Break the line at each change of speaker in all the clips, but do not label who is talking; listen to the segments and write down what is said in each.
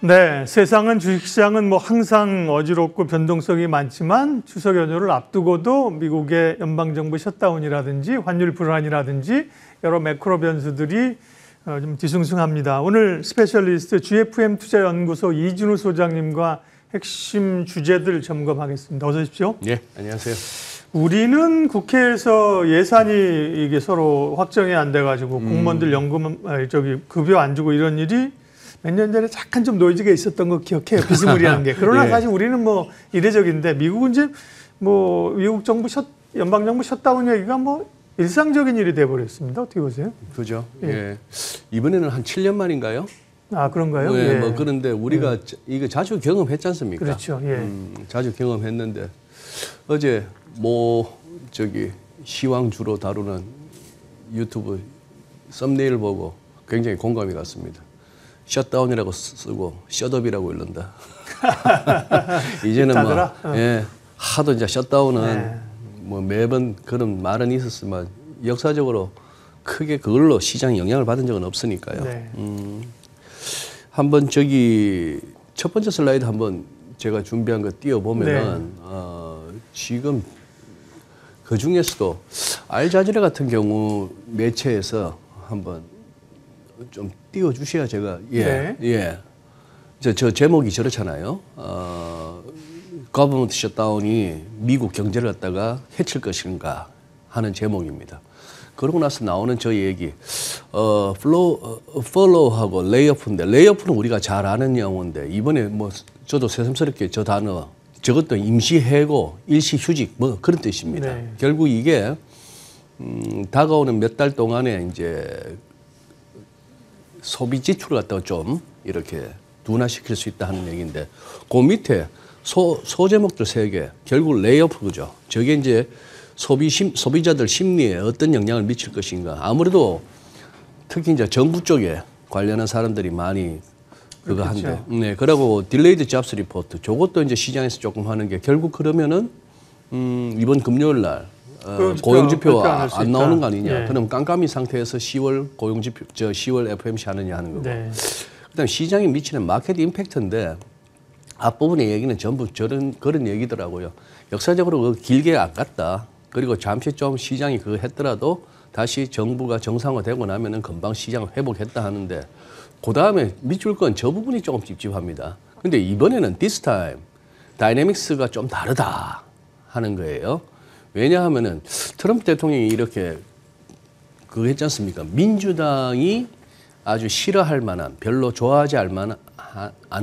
네, 세상은 주식시장은 뭐 항상 어지럽고 변동성이 많지만 추석 연휴를 앞두고도 미국의 연방정부 셧다운이라든지 환율 불안이라든지 여러 매크로 변수들이 좀 뒤숭숭합니다. 오늘 스페셜리스트 GFM 투자연구소 이준우 소장님과 핵심 주제들 점검하겠습니다. 어서 오십시오.
네, 안녕하세요.
우리는 국회에서 예산이 이게 서로 확정이 안 돼가지고 공무원들 연금, 급여 안 주고 이런 일이 몇 년 전에 잠깐 좀 노이즈가 있었던 거 기억해요. 비스무리한 게. 그러나
예.
사실 우리는 뭐 이례적인데 미국은 이제 뭐 미국 정부 연방정부 셧다운 얘기가 뭐 일상적인 일이 돼버렸습니다. 어떻게 보세요?
그죠.
예.
예. 이번에는 한 7년 만인가요?
아, 그런가요?
예.
예.
뭐 그런데 우리가 이거 자주 경험했지 않습니까?
그렇죠. 예.
자주 경험했는데 어제 시황 주로 다루는 유튜브 썸네일 보고 굉장히 공감이 갔습니다. 셧다운이라고 쓰고 셧업이라고 읽는다. 이제는 예, 하도 이제 셧다운은 뭐 매번 그런 말은 있었지만 역사적으로 크게 그걸로 시장에 영향을 받은 적은 없으니까요.
네.
한번 첫 번째 슬라이드 한번 제가 준비한 거 띄워보면은 지금 그 중에서도 알자지라 같은 경우 매체에서 한번 좀 띄워주셔야 제가 저 제목이 저렇잖아요. Government shutdown이 미국 경제를 갖다가 해칠 것인가 하는 제목입니다. 그러고 나서 나오는 저 얘기, follow하고 lay오프인데 lay오프는 우리가 잘 아는 용어인데 이번에 뭐 저도 새삼스럽게 저 단어 저것도 임시해고, 일시휴직 뭐 그런 뜻입니다.
네.
결국 이게 다가오는 몇 달 동안에 이제 소비 지출을 갖다가 좀 이렇게 둔화시킬 수 있다 하는 얘기인데 그 밑에 소제목들 3개 결국 레이오프 그죠. 저게 이제 소비자들 심리에 어떤 영향을 미칠 것인가. 아무래도 특히 이제 정부 쪽에 관련한 사람들이 많이 그거 한데. 네. 그리고 딜레이드 잡스 리포트 저것도 이제 시장에서 조금 하는 게 결국 그러면은 이번 금요일 날 고용지표가 안 나오는 거 아니냐.
예.
그럼 깜깜이 상태에서 10월 고용지표, 10월 FOMC 하느냐 하는 거고.
네.
그다음 시장에 미치는 마켓 임팩트인데 앞부분의 얘기는 전부 그런 얘기더라고요. 역사적으로 그 길게 안 갔다. 그리고 잠시 좀 시장이 그거 했더라도 다시 정부가 정상화되고 나면은 금방 시장을 회복했다 하는데 그 다음에 밑줄 건 저 부분이 조금 찝찝합니다. 근데 이번에는 this time 다이내믹스가 좀 다르다 하는 거예요. 왜냐하면은 트럼프 대통령이 이렇게 그거 했지 않습니까? 민주당이 아주 싫어할 만한, 별로 좋아하지 안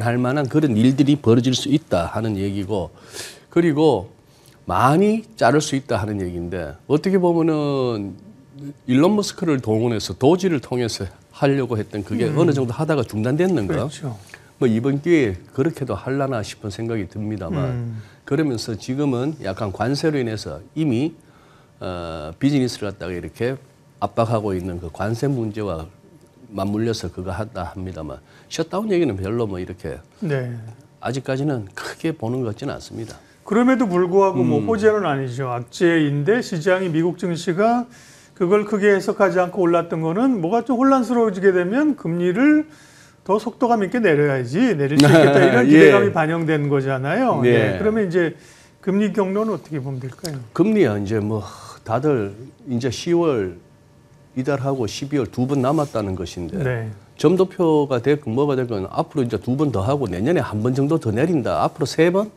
할 만한 그런 일들이 벌어질 수 있다 하는 얘기고, 그리고 많이 자를 수 있다 하는 얘기인데, 어떻게 보면은 일론 머스크를 동원해서 도지를 통해서 하려고 했던 그게 어느 정도 하다가 중단됐는가?
그렇죠.
뭐 이번 기회에 그렇게도 하려나 싶은 생각이 듭니다만 그러면서 지금은 약간 관세로 인해서 이미 비즈니스를 갖다가 이렇게 압박하고 있는 그 관세 문제와 맞물려서 그거 한다 합니다만 셧다운 얘기는 별로 뭐 이렇게 아직까지는 크게 보는 것 같지는 않습니다.
그럼에도 불구하고 뭐 호재는 아니죠. 악재인데 시장이 미국 증시가 그걸 크게 해석하지 않고 올랐던 거는 뭐가 좀 혼란스러워지게 되면 금리를 더 속도감 있게 내려야지 내릴 수 있겠다 이런 기대감이 반영된 거잖아요.
네.
그러면 이제 금리 경로는 어떻게 보면 될까요?
금리야 이제 뭐 다들 이제 10월 이달하고 12월 2번 남았다는 것인데 점도표가 됐건 뭐가 됐건 앞으로 이제 2번 더 하고 내년에 한 번 정도 더 내린다. 앞으로 3번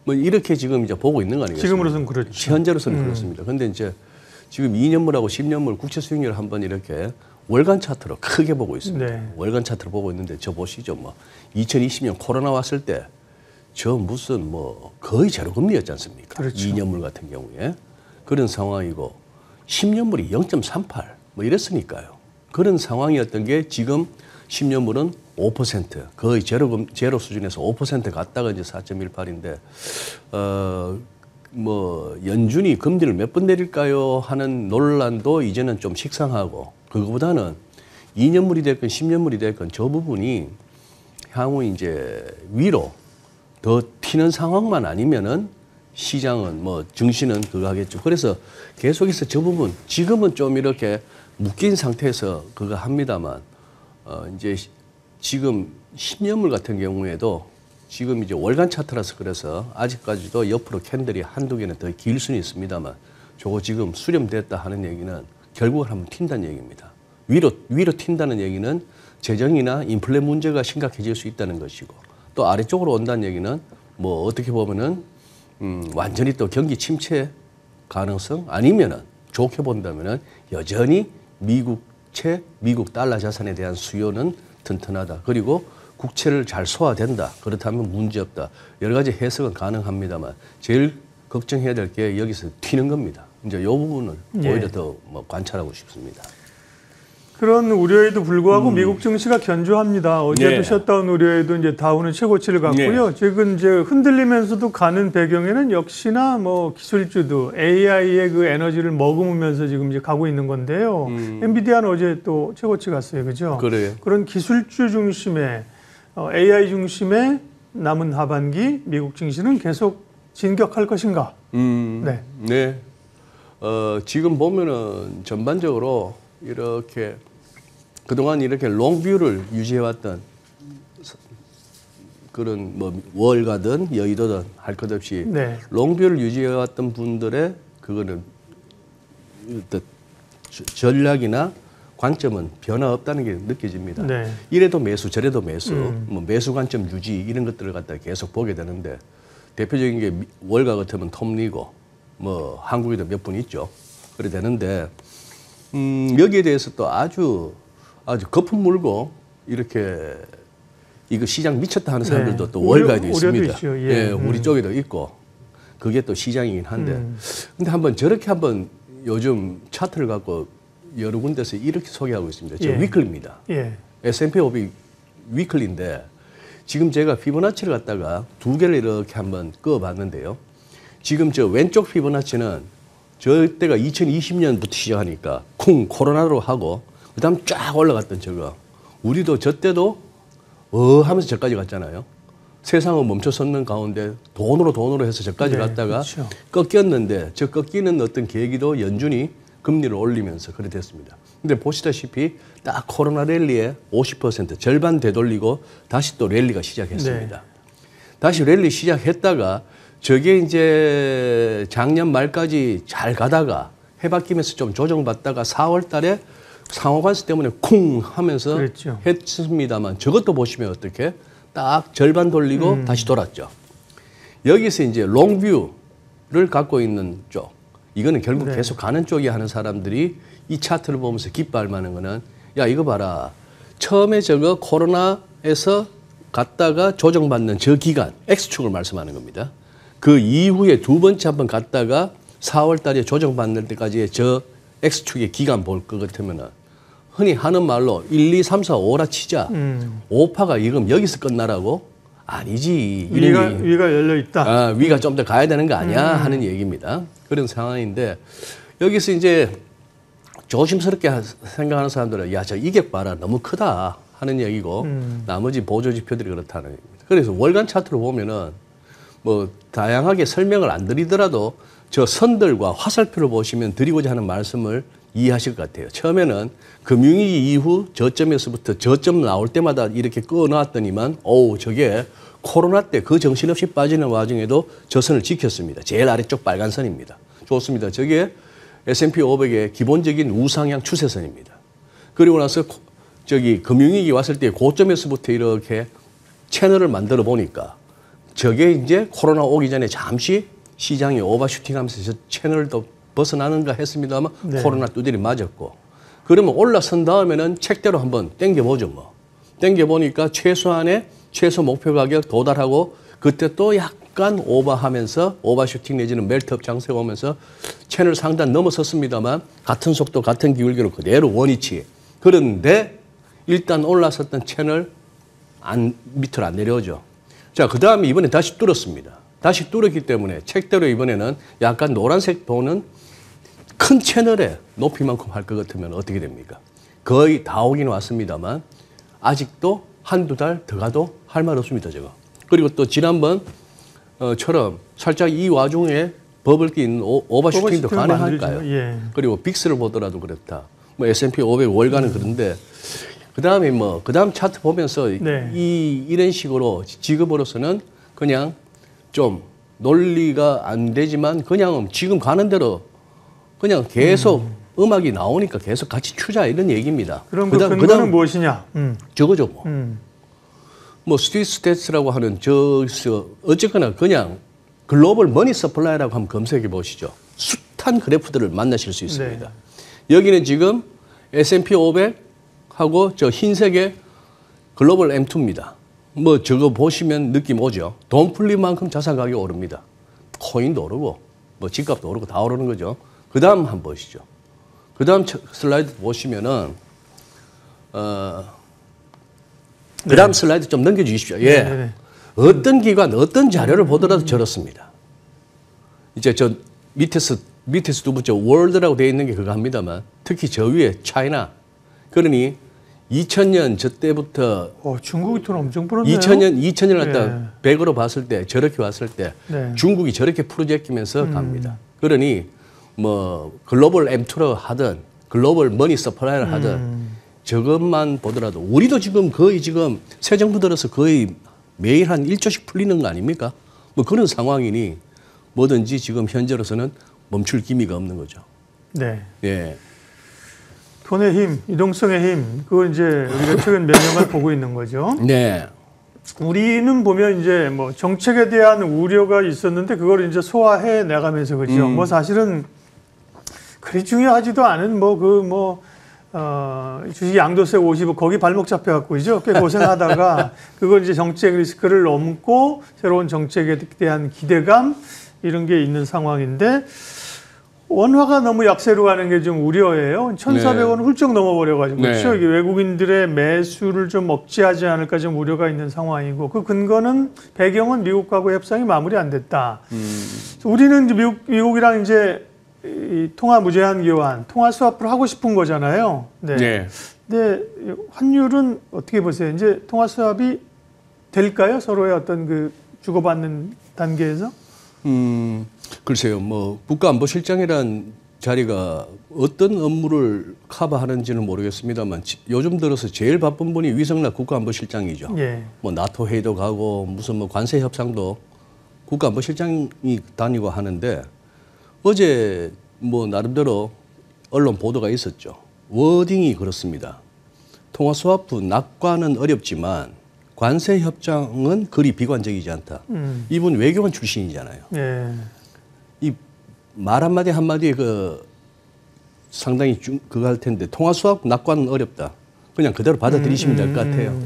뭐 이렇게 지금 이제 보고 있는 거 아니겠습니까?
지금으로서는 그렇죠.
현재로서는 그렇습니다. 근데 이제 지금 2년물하고 10년물 국채 수익률을 한번 이렇게 월간 차트로 크게 보고 있습니다. 월간 차트로 보고 있는데 저 보시죠. 뭐 2020년 코로나 왔을 때 저 무슨 뭐 거의 제로 금리였지 않습니까?
그렇죠.
2년물 같은 경우에 그런 상황이고 10년물이 0.38 뭐 이랬으니까요. 그런 상황이었던 게 지금 10년물은 5% 거의 제로 수준에서 5% 갔다가 이제 4.18인데 뭐 연준이 금리를 몇 번 내릴까요 하는 논란도 이제는 좀 식상하고 그거보다는 2년물이 됐건 10년물이 됐건 저 부분이 향후 이제 위로 더 튀는 상황만 아니면은 시장은 뭐 증시는 그거 하겠죠. 그래서 계속해서 저 부분 지금은 좀 이렇게 묶인 상태에서 그거 합니다만 이제 지금 10년물 같은 경우에도 지금 이제 월간 차트라서 그래서 아직까지도 옆으로 캔들이 한두 개는 더 길 수는 있습니다만 저거 지금 수렴됐다 하는 얘기는 결국은 한번 튄다는 얘기입니다. 위로 튄다는 얘기는 재정이나 인플레 문제가 심각해질 수 있다는 것이고 또 아래쪽으로 온다는 얘기는 뭐 어떻게 보면은 완전히 또 경기 침체 가능성 아니면은 좋게 본다면은 여전히 미국채, 미국 달러 자산에 대한 수요는 튼튼하다. 그리고 국채를 잘 소화된다. 그렇다면 문제없다. 여러 가지 해석은 가능합니다만 제일 걱정해야 될 게 여기서 튀는 겁니다. 이제 이 부분을 오히려 더 뭐 관찰하고 싶습니다.
그런 우려에도 불구하고 미국 증시가 견조합니다. 어제도
네.
셧다운 우려에도 이제 다우는 최고치를 갔고요.
네.
지금 이제 흔들리면서도 가는 배경에는 역시나 뭐 기술주도 AI의 그 에너지를 머금으면서 지금 이제 가고 있는 건데요. 엔비디아는 어제 또 최고치 갔어요, 그죠?
그래요.
그런 기술주 중심의 AI 중심의 남은 하반기 미국 증시는 계속 진격할 것인가? 네.
네. 지금 보면은 전반적으로 이렇게 그동안 이렇게 롱뷰를 유지해왔던 그런 뭐 월가든 여의도든 할 것 없이
네.
롱뷰를 유지해왔던 분들의 그거는 전략이나 관점은 변화 없다는 게 느껴집니다.
네.
이래도 매수, 저래도 매수, 뭐 매수 관점 유지 이런 것들을 갖다 계속 보게 되는데 대표적인 게 월가 같으면 톱니고 뭐 한국에도 몇 분 있죠. 그래 되는데 여기에 대해서 또 아주 거품 물고 이렇게 이거 시장 미쳤다 하는 사람들도
네.
또 월가에도
우려도
있습니다.
있죠. 예.
예, 우리 쪽에도 있고 그게 또 시장이긴 한데 근데 한번 저렇게 한번 요즘 차트를 갖고 여러 군데서 이렇게 소개하고 있습니다. 저
예.
위클리입니다.
예.
S&P 500 위클리인데 지금 제가 피보나치를 갖다가 두 개를 이렇게 한번 그어봤는데요. 지금 저 왼쪽 피보나치는 저 때가 2020년부터 시작하니까 쿵 코로나로 하고 그다음 쫙 올라갔던 저거 우리도 저 때도 하면서 저까지 갔잖아요. 세상은 멈춰섰는 가운데 돈으로 해서 저까지
네,
갔다가
그렇죠.
꺾였는데 저 꺾이는 어떤 계기도 연준이 금리를 올리면서 그래 됐습니다. 근데 보시다시피 딱 코로나 랠리에 50% 절반 되돌리고 다시 또 랠리가 시작했습니다.
네.
다시 랠리 시작했다가 저게 이제 작년 말까지 잘 가다가 해바뀌면서 좀 조정받다가 4월 달에 상호 관세 때문에 쿵 하면서
그랬죠.
했습니다만 저것도 보시면 어떻게 딱 절반 돌리고 다시 돌았죠. 여기서 이제 롱뷰를 갖고 있는 쪽 이거는 결국
네.
계속 가는 쪽이 하는 사람들이 이 차트를 보면서 기뻐할 만한 거는 야 이거 봐라 처음에 저거 코로나에서 갔다가 조정받는 저 기간 X축을 말씀하는 겁니다. 그 이후에 두 번째 한번 갔다가 4월 달에 조정받는 때까지의 저 X축의 기간 볼 것 같으면은 흔히 하는 말로 1, 2, 3, 4, 5라 치자. 5파가 이건 여기서 끝나라고? 아니지.
위가 열려 있다.
위가 좀 더 가야 되는 거 아니야? 하는 얘기입니다. 그런 상황인데 여기서 이제 조심스럽게 생각하는 사람들은 야, 저 이격 봐라. 너무 크다. 하는 얘기고 나머지 보조 지표들이 그렇다는 얘기입니다. 그래서 월간 차트로 보면은 뭐 다양하게 설명을 안 드리더라도 저 선들과 화살표를 보시면 드리고자 하는 말씀을 이해하실 것 같아요. 처음에는 금융위기 이후 저점에서부터 저점 나올 때마다 이렇게 끊어놨더니만 저게 코로나 때 그 정신없이 빠지는 와중에도 저 선을 지켰습니다. 제일 아래쪽 빨간 선입니다. 좋습니다. 저게 S&P 500의 기본적인 우상향 추세선입니다. 그리고 나서 저기 금융위기 왔을 때 고점에서부터 이렇게 채널을 만들어 보니까 저게 이제 코로나 오기 전에 잠시 시장이 오버슈팅하면서 저 채널도 벗어나는가 했습니다만
네.
코로나 두드리 맞았고 그러면 올라선 다음에는 책대로 한번 땡겨보죠 뭐. 땡겨보니까 최소한의 최소 목표 가격 도달하고 그때 또 약간 오버하면서 오버슈팅 내지는 멜트업 장세가 오면서 채널 상단 넘어섰습니다만 같은 속도 같은 기울기로 그대로 원위치. 그런데 일단 올라섰던 채널 밑으로 안 내려오죠. 자, 그 다음에 이번에 다시 뚫었습니다. 다시 뚫었기 때문에 책대로 이번에는 약간 노란색 도는 큰 채널에 높이만큼 할 것 같으면 어떻게 됩니까? 거의 다 오긴 왔습니다만 아직도 한두 달 더 가도 할 말 없습니다, 제가. 그리고 또 지난번처럼 살짝 이 와중에 버블기 있는 오버슈팅도 가능할까요?
예.
그리고 빅스를 보더라도 그렇다. 뭐 S&P 500 월가는 그런데 그다음에 뭐 그다음 차트 보면서
네.
이런 식으로 지금으로서는 그냥 좀 논리가 안 되지만 그냥 지금 가는 대로 그냥 계속 음악이 나오니까 계속 같이 추자 이런 얘기입니다.
그럼 그 근거는 무엇이냐?
저거죠 뭐. 뭐 스위스탯이라고 하는 저기서 어쨌거나 그냥 글로벌 머니 서플라이라고 한번 검색해 보시죠. 숱한 그래프들을 만나실 수 있습니다.
네.
여기는 지금 S&P 500하고 저 흰색의 글로벌 M2입니다. 뭐 저거 보시면 느낌 오죠. 돈 풀린 만큼 자산 가격이 오릅니다. 코인도 오르고 뭐 집값도 오르고 다 오르는 거죠. 그 다음 한번 보시죠. 그 다음 슬라이드 보시면은 그 다음 슬라이드 좀 넘겨주십시오. 예.
네.
어떤 기관, 어떤 자료를 보더라도 저렇습니다. 이제 저 밑에서 두 번째 월드라고 되어 있는 게 그거 합니다만 특히 저 위에 차이나 그러니 2000년 저 때부터
중국이 돈 엄청 풀었네요.
2000년 갖다 100으로 봤을 때 저렇게 봤을 때
네.
중국이 저렇게 프로젝트면서 갑니다. 그러니 뭐 글로벌 M2로 하든 글로벌 머니 서플라이를 하든 저것만 보더라도 우리도 지금 거의 지금 새 정부 들어서 거의 매일 한 1조씩 풀리는 거 아닙니까? 뭐 그런 상황이니 뭐든지 지금 현재로서는 멈출 기미가 없는 거죠.
네.
예.
돈의 힘, 이동성의 힘, 그걸 이제 우리가 최근 몇 년간 보고 있는 거죠.
네.
우리는 보면 이제 뭐 정책에 대한 우려가 있었는데 그걸 이제 소화해 나가면서 그죠. 뭐 사실은 그리 중요하지도 않은 주식 양도세 50% 거기 발목 잡혀갖고 그죠. 꽤 고생하다가 그걸 이제 정책 리스크를 넘고 새로운 정책에 대한 기대감 이런 게 있는 상황인데 원화가 너무 약세로 가는 게 좀 우려예요. 1,400원 훌쩍 넘어버려가지고 그렇죠. 이게 외국인들의 매수를 좀 억제하지 않을까 좀 우려가 있는 상황이고 그 근거는 배경은 미국하고 협상이 마무리 안 됐다. 우리는 이제 미국이랑 이제 이 통화 무제한 교환, 통화 스와프를 하고 싶은 거잖아요. 네.
네.
근데 환율은 어떻게 보세요? 이제 통화 스왑이 될까요? 서로의 어떤 그 주고받는 단계에서?
글쎄요. 뭐 국가안보실장이란 자리가 어떤 업무를 커버하는지는 모르겠습니다만 요즘 들어서 제일 바쁜 분이 위성락 국가안보실장이죠.
예.
뭐 나토 회의도 가고 무슨 뭐 관세 협상도 국가안보실장이 다니고 하는데 어제 뭐 나름대로 언론 보도가 있었죠. 워딩이 그렇습니다. 통화 스와프 낙관은 어렵지만 관세 협상은 그리 비관적이지 않다. 이분 외교관 출신이잖아요.
예.
이 말 한마디 한마디에 그 상당히 그거 할 텐데 통화 스와프 낙관은 어렵다. 그냥 그대로 받아들이시면 될 것 같아요.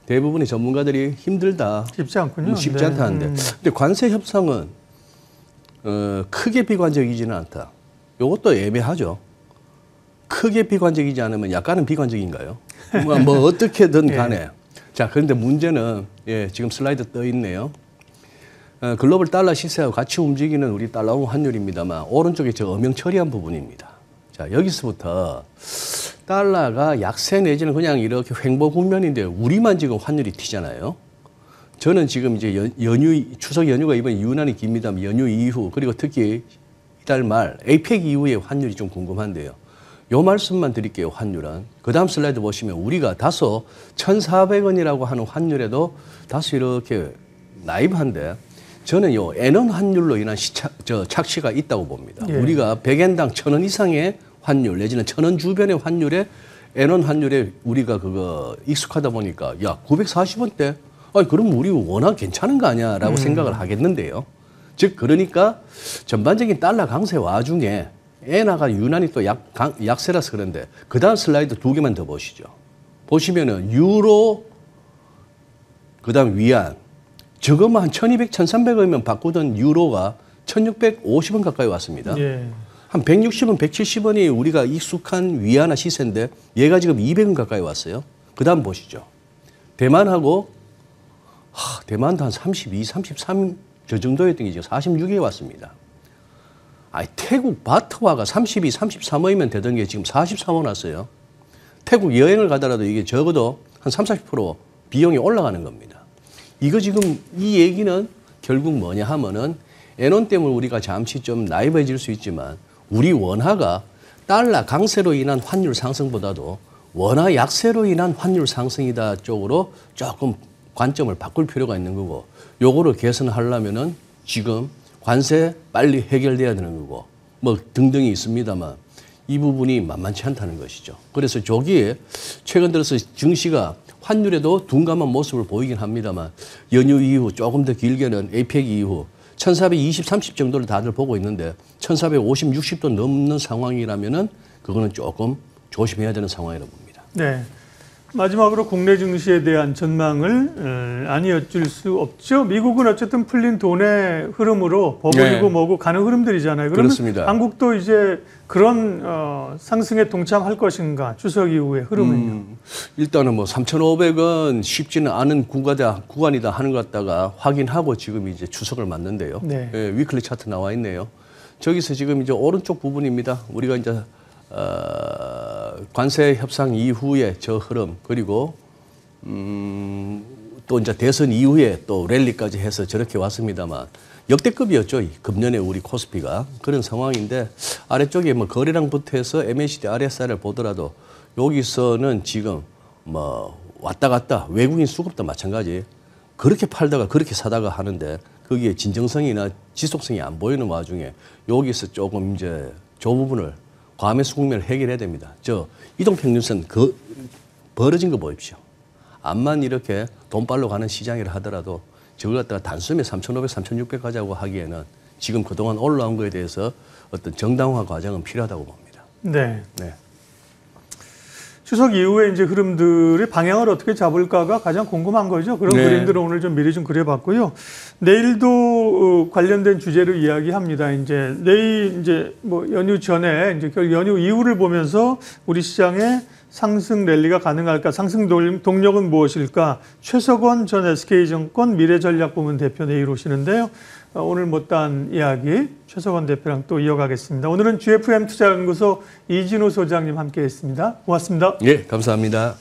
대부분의 전문가들이 힘들다.
쉽지 않군요.
쉽지
네.
않다는데. 근데 관세 협상은 크게 비관적이지는 않다. 이것도 애매하죠. 크게 비관적이지 않으면 약간은 비관적인가요? 뭐 어떻게든 간에. 예. 자, 그런데 문제는 지금 슬라이드 떠 있네요. 글로벌 달러 시세하고 같이 움직이는 우리 달러 환율입니다만 오른쪽에 저 어명 처리한 부분입니다. 자, 여기서부터 달러가 약세 내지는 그냥 이렇게 횡보 국면인데 우리만 지금 환율이 튀잖아요. 저는 지금 이제 추석 연휴가 이번 유난히 깁니다만 연휴 이후 그리고 특히 이달 말 에이펙 이후의 환율이 좀 궁금한데요. 요 말씀만 드릴게요. 환율은. 그 다음 슬라이드 보시면 우리가 다소 1,400원이라고 하는 환율에도 다소 이렇게 나이브한데 저는 요 N원 환율로 인한 착시가 있다고 봅니다.
예.
우리가 100엔당 1,000원 이상의 환율 내지는 1,000원 주변의 환율에 N원 환율에 우리가 그거 익숙하다 보니까 야 940원대 그럼 우리 워낙 괜찮은 거 아니야 라고 생각을 하겠는데요. 즉 그러니까 전반적인 달러 강세 와중에 엔화가 유난히 또 약세라서 그런데 그 다음 슬라이드 두 개만 더 보시죠. 보시면은 유로 그 다음 위안 저것만 한 1200, 1300원이면 바꾸던 유로가 1650원 가까이 왔습니다.
예.
한 160원, 170원이 우리가 익숙한 위안화 시세인데 얘가 지금 200원 가까이 왔어요. 그 다음 보시죠. 대만하고 대만도 한 32, 33 저 정도였던 게 지금 46에 왔습니다. 태국 바트화가 32, 33원이면 되던 게 지금 43원 왔어요. 태국 여행을 가더라도 이게 적어도 한 30, 40% 비용이 올라가는 겁니다. 이거 지금 이 얘기는 결국 뭐냐 하면은 엔원 때문에 우리가 잠시 좀 나이브해질 수 있지만 우리 원화가 달러 강세로 인한 환율 상승보다도 원화 약세로 인한 환율 상승이다 쪽으로 조금 관점을 바꿀 필요가 있는 거고, 요거를 개선하려면은 지금 관세 빨리 해결돼야 되는 거고, 뭐 등등이 있습니다만 이 부분이 만만치 않다는 것이죠. 그래서 저기에 최근 들어서 증시가 환율에도 둔감한 모습을 보이긴 합니다만 연휴 이후 조금 더 길게는 에이펙 이후 1420, 30 정도를 다들 보고 있는데 1450, 60도 넘는 상황이라면은 그거는 조금 조심해야 되는 상황이라고 봅니다.
네. 마지막으로 국내 증시에 대한 전망을 아니어줄 수 없죠. 미국은 어쨌든 풀린 돈의 흐름으로 버블이고
네.
뭐고 가는 흐름들이잖아요. 그러면
그렇습니다.
한국도 이제 그런 상승에 동참할 것인가, 추석 이후의 흐름은요.
일단은 뭐 3,500원 쉽지는 않은 구간이다 하는 것 같다가 확인하고 지금 이제 추석을 맞는데요.
네.
예, 위클리 차트 나와 있네요. 저기서 지금 이제 오른쪽 부분입니다. 우리가 이제 관세 협상 이후의 저 흐름, 그리고 또 이제 대선 이후에 또 랠리까지 해서 저렇게 왔습니다만 역대급이었죠. 금년에 우리 코스피가 그런 상황인데, 아래쪽에 뭐 거래량부터 해서 MACD, RSI를 보더라도 여기서는 지금 뭐 왔다 갔다 외국인 수급도 마찬가지 그렇게 팔다가 그렇게 사다가 하는데 거기에 진정성이나 지속성이 안 보이는 와중에 여기서 조금 이제 저 부분을 과매수 국면을 해결해야 됩니다. 저 이동평균선 벌어진 거 보십시오. 암만 이렇게 돈빨로 가는 시장이라 하더라도 저걸 갖다가 단숨에 3,500, 3,600 가자고 하기에는 지금 그동안 올라온 거에 대해서 어떤 정당화 과정은 필요하다고 봅니다.
네.
네.
추석 이후에 이제 흐름들의 방향을 어떻게 잡을까가 가장 궁금한 거죠. 그런
네.
그림들을 오늘 좀 미리 좀 그려봤고요. 내일도 관련된 주제를 이야기합니다. 이제 내일 이제 뭐 연휴 전에 이제 연휴 이후를 보면서 우리 시장의 상승 랠리가 가능할까? 상승 동력은 무엇일까? 최석원 전 SK증권 미래전략부문 대표 내일 오시는데요. 오늘 못다한 이야기 최석원 대표랑 또 이어가겠습니다. 오늘은 GFM 투자연구소 이진우 소장님 함께했습니다. 고맙습니다.
예, 감사합니다.